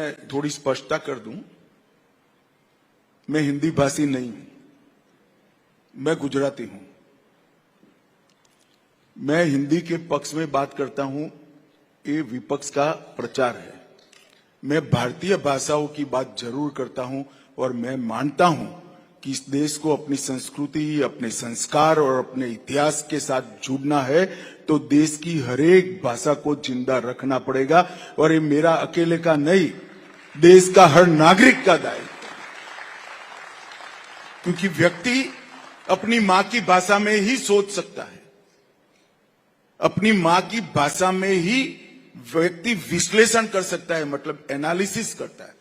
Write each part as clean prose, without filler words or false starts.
मैं थोड़ी स्पष्टता कर दूं, मैं हिंदी भाषी नहीं हूं, मैं गुजराती हूं। मैं हिंदी के पक्ष में बात करता हूं, ये विपक्ष का प्रचार है। मैं भारतीय भाषाओं की बात जरूर करता हूं और मैं मानता हूं कि इस देश को अपनी संस्कृति, अपने संस्कार और अपने इतिहास के साथ जुड़ना है तो देश की हर एक भाषा को जिंदा रखना पड़ेगा। और ये मेरा अकेले का नहीं, देश का हर नागरिक का दायित्व है, क्योंकि व्यक्ति अपनी मां की भाषा में ही सोच सकता है, अपनी मां की भाषा में ही व्यक्ति विश्लेषण कर सकता है, मतलब एनालिसिस करता है,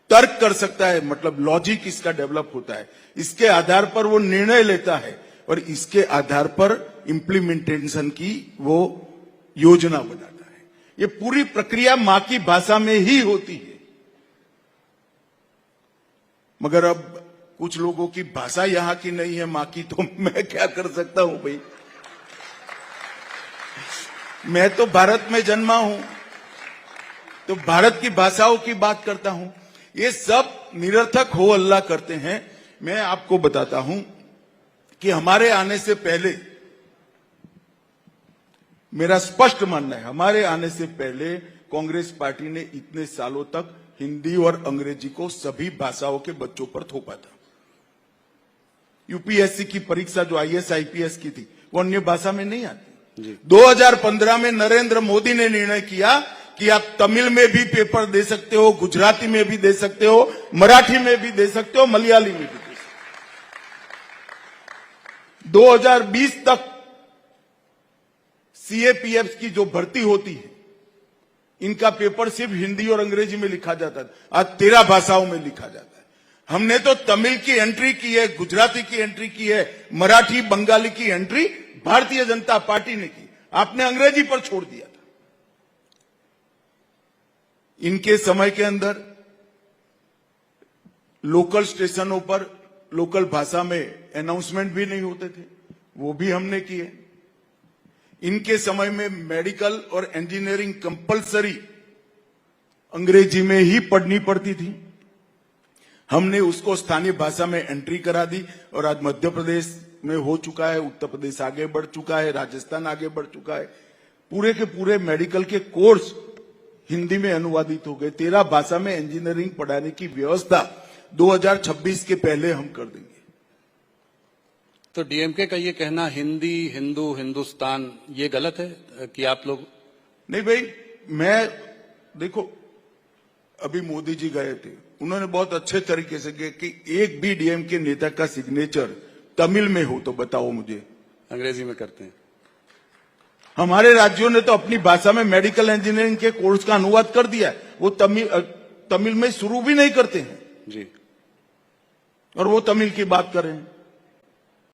तर्क कर सकता है, मतलब लॉजिक इसका डेवलप होता है। इसके आधार पर वो निर्णय लेता है और इसके आधार पर इंप्लीमेंटेशन की वो योजना बनाता है। ये पूरी प्रक्रिया मां की भाषा में ही होती है। मगर अब कुछ लोगों की भाषा यहां की नहीं है मां की, तो मैं क्या कर सकता हूं भाई। मैं तो भारत में जन्मा हूं, तो भारत की भाषाओं की बात करता हूं। ये सब निरर्थक हो हल्ला करते हैं। मैं आपको बताता हूं कि हमारे आने से पहले, मेरा स्पष्ट मानना है, हमारे आने से पहले कांग्रेस पार्टी ने इतने सालों तक हिंदी और अंग्रेजी को सभी भाषाओं के बच्चों पर थोपा था। यूपीएससी की परीक्षा जो आईएएस आईपीएस की थी, वो अन्य भाषा में नहीं आती। 2015 में नरेंद्र मोदी ने निर्णय किया कि आप तमिल में भी पेपर दे सकते हो, गुजराती में भी दे सकते हो, मराठी में भी दे सकते हो, मलयाली में भी दे सकते हो। 2020 तक सीएपीएफ की जो भर्ती होती है, इनका पेपर सिर्फ हिंदी और अंग्रेजी में लिखा जाता था, आज 13 भाषाओं में लिखा जाता है। हमने तो तमिल की एंट्री की है, गुजराती की एंट्री की है, मराठी बंगाली की एंट्री भारतीय जनता पार्टी ने की। आपने अंग्रेजी पर छोड़ दिया था। इनके समय के अंदर लोकल स्टेशनों पर लोकल भाषा में अनाउंसमेंट भी नहीं होते थे, वो भी हमने किए। इनके समय में मेडिकल और इंजीनियरिंग कंपलसरी अंग्रेजी में ही पढ़नी पड़ती थी, हमने उसको स्थानीय भाषा में एंट्री करा दी। और आज मध्य प्रदेश में हो चुका है, उत्तर प्रदेश आगे बढ़ चुका है, राजस्थान आगे बढ़ चुका है। पूरे के पूरे मेडिकल के कोर्स हिंदी में अनुवादित हो गए। 13 भाषा में इंजीनियरिंग पढ़ाने की व्यवस्था 2026 के पहले हम कर देंगे। तो डीएमके का ये कहना हिंदी, हिंदू, हिंदुस्तान, ये गलत है कि आप लोग? नहीं भाई, मैं देखो, अभी मोदी जी गए थे, उन्होंने बहुत अच्छे तरीके से कहा कि एक भी डीएमके नेता का सिग्नेचर तमिल में हो तो बताओ मुझे। अंग्रेजी में करते हैं। हमारे राज्यों ने तो अपनी भाषा में मेडिकल इंजीनियरिंग के कोर्स का अनुवाद कर दिया है, वो तमिल में शुरू भी नहीं करते हैं जी, और वो तमिल की बात कर रहे हैं।